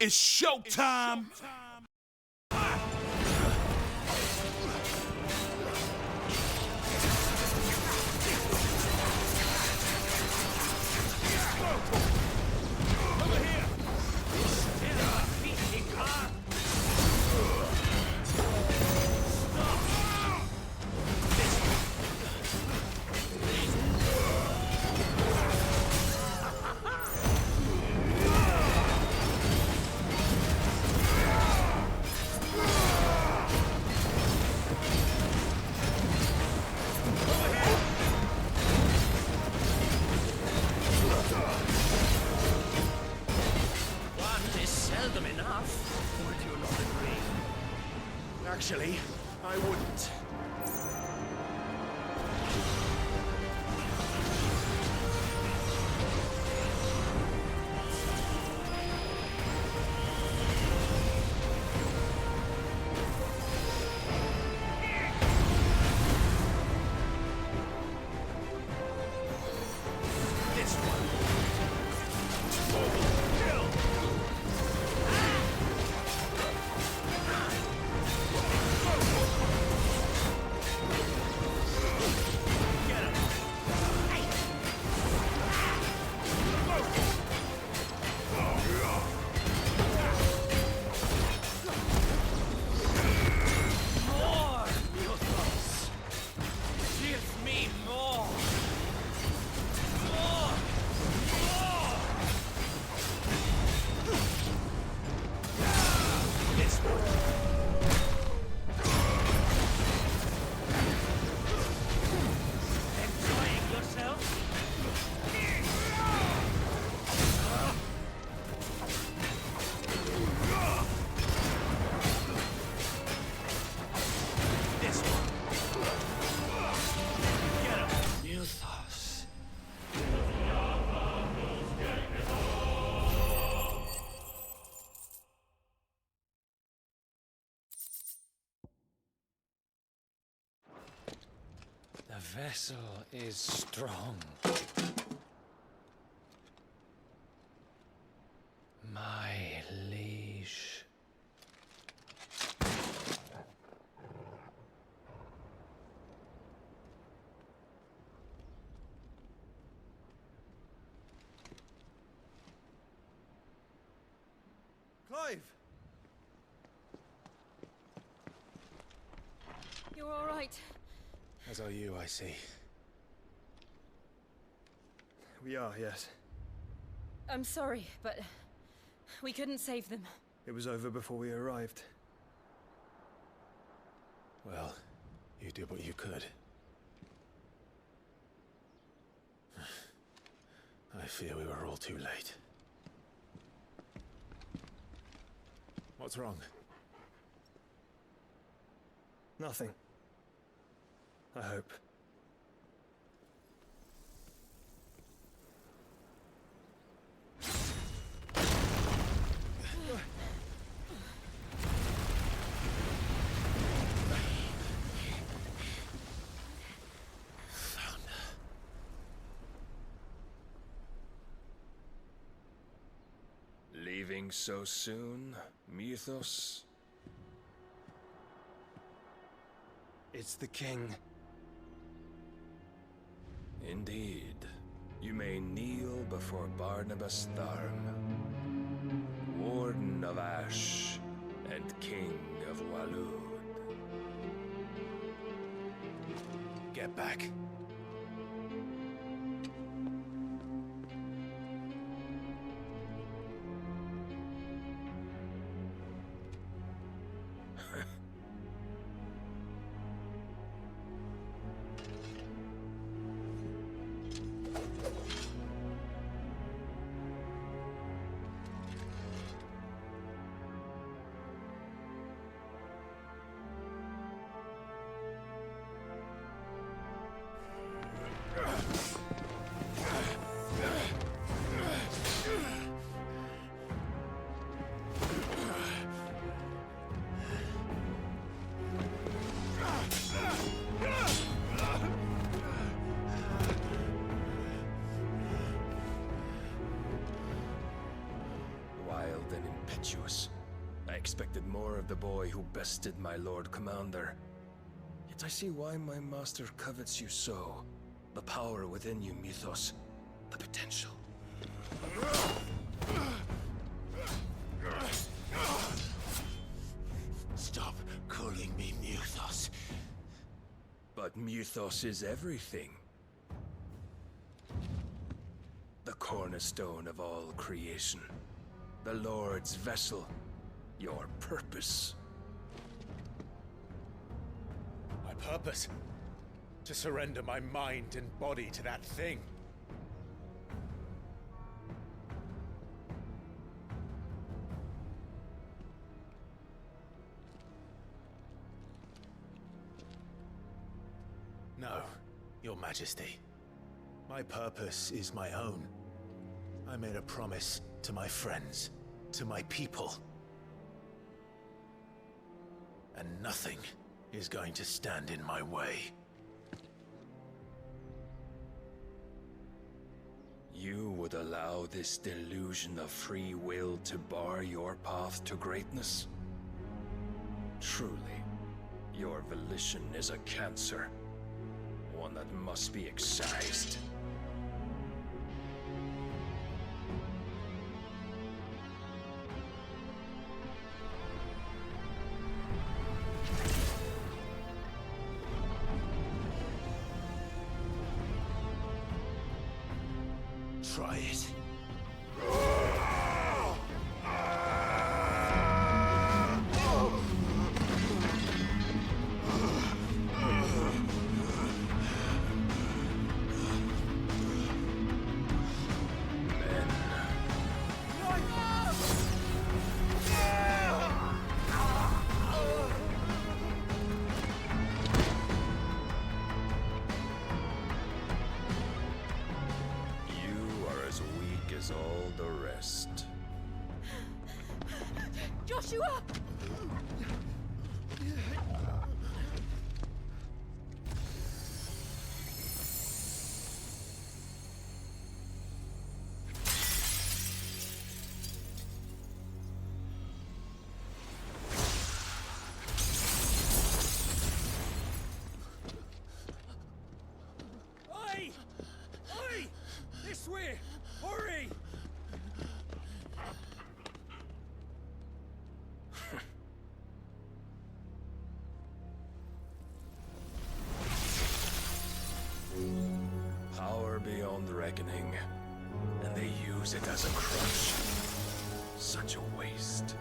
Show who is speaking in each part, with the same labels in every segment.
Speaker 1: It's showtime.
Speaker 2: Actually, I wouldn't.
Speaker 1: This one. Kill.
Speaker 3: The vessel is strong. My liege.
Speaker 2: Clive!
Speaker 4: You're all right.
Speaker 3: As are you, I see.
Speaker 2: We are, yes.
Speaker 4: I'm sorry, but we couldn't save them.
Speaker 2: It was over before we arrived.
Speaker 3: Well, you did what you could. I fear we were all too late. What's wrong?
Speaker 2: Nothing. I hope.
Speaker 5: Leaving so soon, Mythos?
Speaker 2: It's the king.
Speaker 5: Indeed. You may kneel before Barnabas Tharm, Warden of Ash and King of Waloed.
Speaker 3: Get back.
Speaker 5: virtuous. I expected more of the boy who bested my Lord Commander. Yet I see why my master covets you so. The power within you, Mythos. The potential.
Speaker 3: Stop calling me Mythos.
Speaker 5: But Mythos is everything. The cornerstone of all creation. The Lord's vessel. Your purpose.
Speaker 3: My purpose? To surrender my mind and body to that thing. No, Your Majesty. My purpose is my own. I made a promise to my friends, to my people. And nothing is going to stand in my way.
Speaker 5: You would allow this delusion of free will to bar your path to greatness? Truly, your volition is a cancer. One that must be excised.
Speaker 3: Try it.
Speaker 5: All the rest.
Speaker 4: Joshua!
Speaker 5: Oi! Oi! This way! Hurry! Power beyond reckoning, and they use it as a crutch. Such a waste.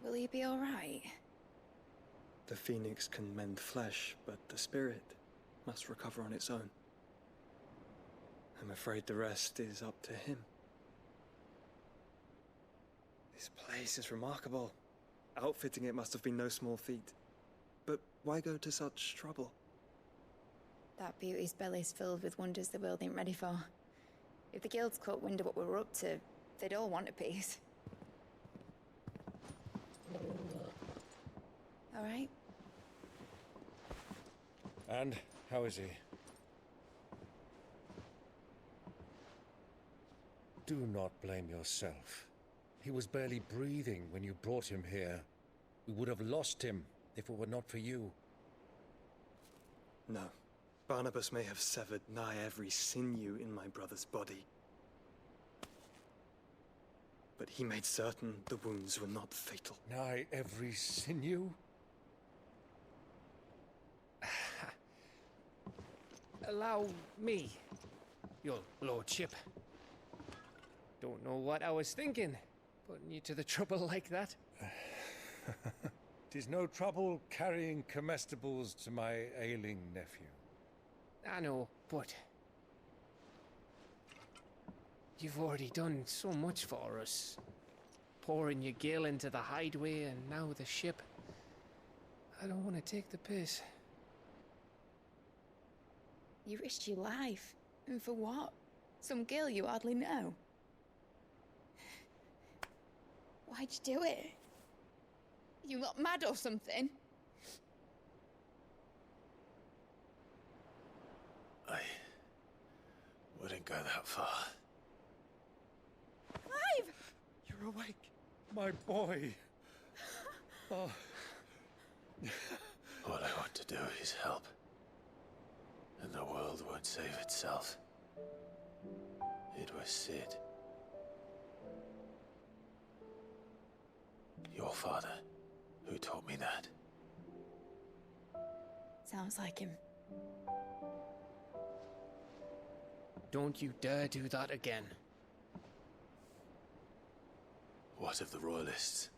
Speaker 6: Will he be all right?
Speaker 2: The phoenix can mend flesh, but the spirit must recover on its own. I'm afraid the rest is up to him. This place is remarkable. Outfitting it must have been no small feat. But why go to such trouble?
Speaker 6: That beauty's belly's filled with wonders the world ain't ready for. If the guilds caught wind of what we were up to, they'd all want a piece. All right?
Speaker 7: And how is he? Do not blame yourself. He was barely breathing when you brought him here. We would have lost him if it were not for you.
Speaker 2: No. Barnabas may have severed nigh every sinew in my brother's body. But he made certain the wounds were not fatal.
Speaker 7: Nigh every sinew?
Speaker 8: Allow me, your lordship. Don't know what I was thinking, putting you to the trouble like that.
Speaker 7: 'Tis no trouble carrying comestibles to my ailing nephew.
Speaker 8: I know, but you've already done so much for us. pouring your gale into the hideaway and now the ship. I don't want to take the piss.
Speaker 6: You risked your life. And for what? Some girl you hardly know. Why'd you do it? You got mad or something?
Speaker 3: I wouldn't go that far.
Speaker 6: Clive!
Speaker 7: You're awake, my boy. Oh.
Speaker 3: All I want to do is help. And the world won't save itself. It was Sid. Your father, who taught me that.
Speaker 6: Sounds like him.
Speaker 8: Don't you dare do that again.
Speaker 3: What of the Royalists?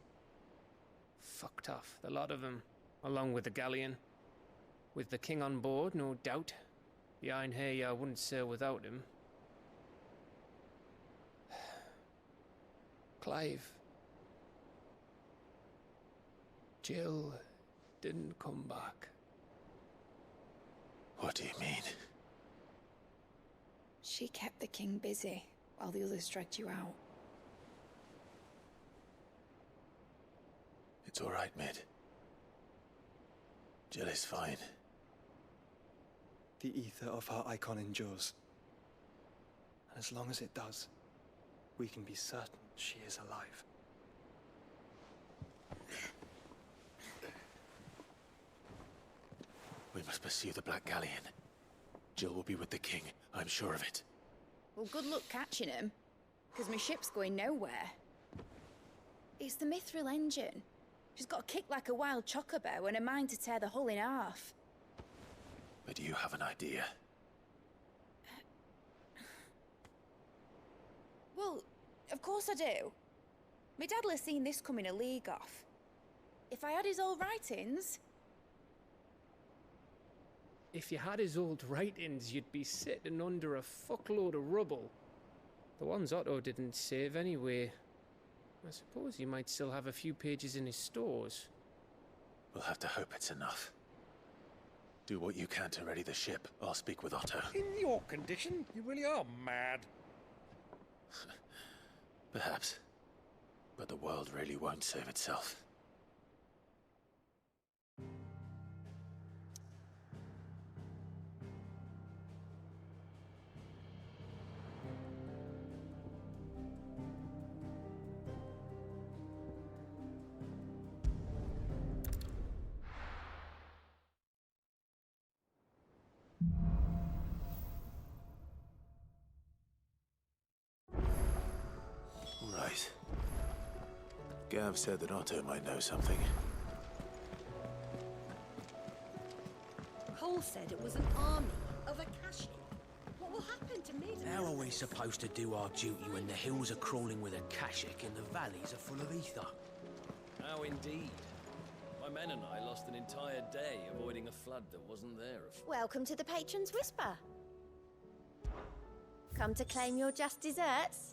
Speaker 8: Fucked off, the lot of them, along with the galleon. With the king on board, no doubt. The Iron Hair wouldn't sail without him. Clive. Jill didn't come back.
Speaker 3: What do you mean?
Speaker 6: She kept the king busy while the others dragged you out.
Speaker 3: It's all right, Mid. Jill is fine.
Speaker 2: The ether of her icon endures. And as long as it does, we can be certain she is alive.
Speaker 3: We must pursue the Black Galleon. Jill will be with the king, I'm sure of it.
Speaker 6: Well, good luck catching him, because my ship's going nowhere. It's the Mithril engine. She's got a kick like a wild chocobo and a mind to tear the hull in half.
Speaker 3: But you have an idea.
Speaker 6: Well, of course I do. My dad'll have seen this coming a league off. If I had his old writings...
Speaker 8: If you had his old writings, you'd be sitting under a fuckload of rubble. The ones Otto didn't save anyway. I suppose he might still have a few pages in his stores.
Speaker 3: We'll have to hope it's enough. Do what you can to ready the ship. I'll speak with Otto.
Speaker 7: In your condition, you really are mad.
Speaker 3: Perhaps. But the world really won't save itself. Right. Gav said that Otto might know something.
Speaker 9: Cole said it was an army of Akashi. What will happen to me?
Speaker 1: How are we supposed to do our duty when the hills are crawling with Akashic and the valleys are full of ether?
Speaker 5: How indeed. My men and I lost an entire day avoiding a flood that wasn't there.
Speaker 9: Welcome to the Patron's Whisper. Come to claim your just desserts?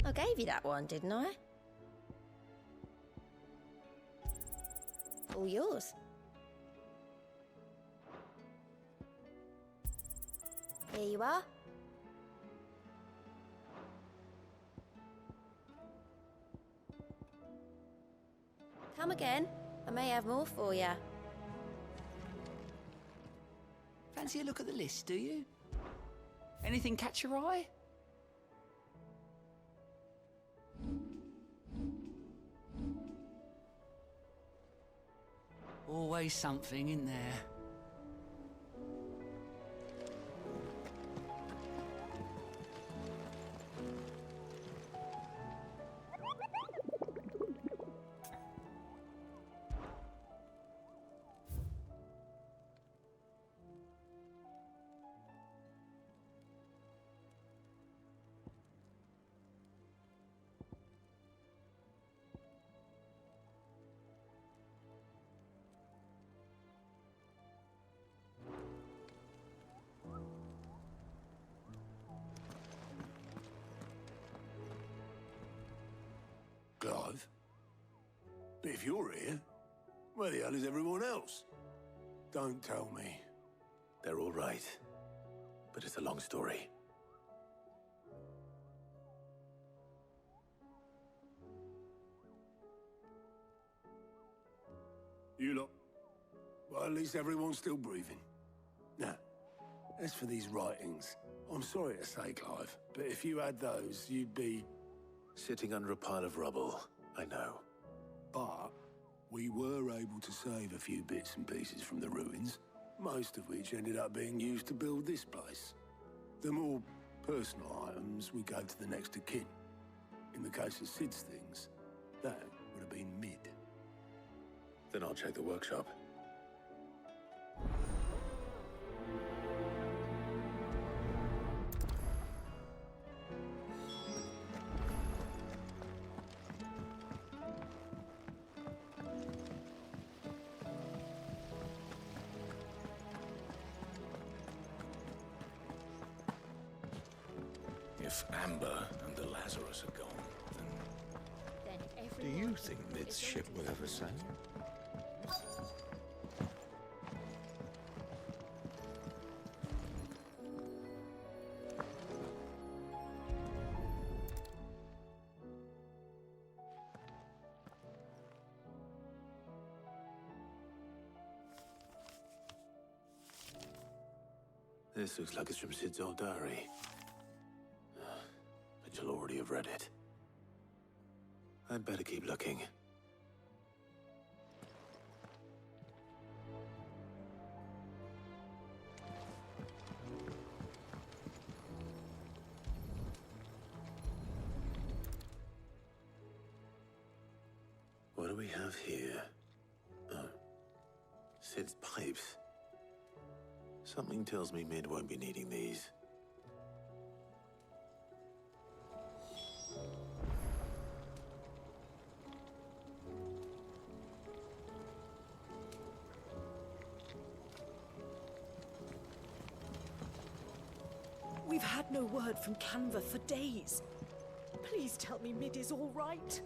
Speaker 9: I gave you that one, didn't I? All yours. Here you are. Come again. I may have more for you.
Speaker 1: Fancy a look at the list, do you? Anything catch your eye? Always something in there. But if you're here, where the hell is everyone else? Don't tell me.
Speaker 3: They're all right. But it's a long story.
Speaker 1: You lot. Well, at least everyone's still breathing. Now, as for these writings, I'm sorry to say, Clive, but if you had those, you'd be...
Speaker 3: Sitting under a pile of rubble, I know.
Speaker 1: But we were able to save a few bits and pieces from the ruins, most of which ended up being used to build this place. The more personal items we gave to the next of kin. In the case of Sid's things, that would have been mid.
Speaker 3: Then I'll check the workshop.
Speaker 10: If Amber and the Lazarus are gone, then do you think Mid's ship will ever sail?
Speaker 3: This looks like it's from Sid's old diary. But you'll already have read it. I'd better keep looking. What do we have here? Oh. Sid's pipes. Something tells me Mid won't be needing these.
Speaker 9: We've had no word from Canva for days. Please tell me Mid is all right.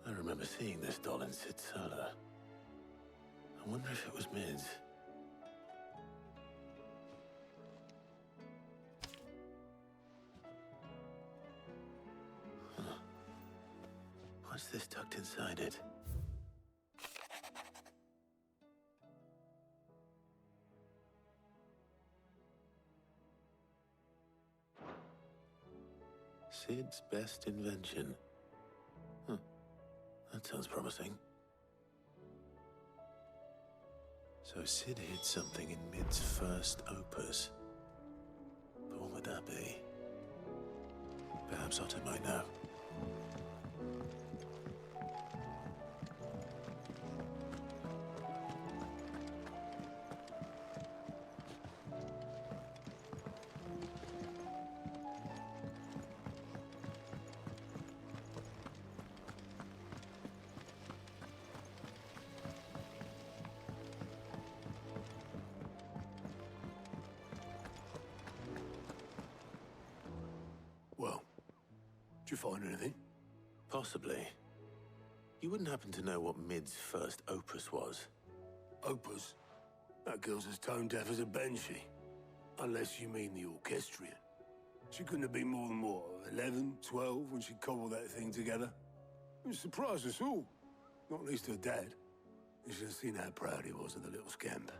Speaker 3: I remember seeing this doll in Sid's cellar. I wonder if it was Mid's. What's this tucked inside it? Sid's best invention. Huh. That sounds promising. So Sid hid something in Mid's first opus. But what would that be? Perhaps Otto might know.
Speaker 1: Well, did you find anything?
Speaker 3: Possibly. You wouldn't happen to know what Mid's first opus was?
Speaker 1: Opus? That girl's as tone deaf as a banshee. Unless you mean the orchestrion. She couldn't have been more than, what, 11, 12 when she cobbled that thing together? It surprised us all. Not least her dad. You should have seen how proud he was of the little scamp.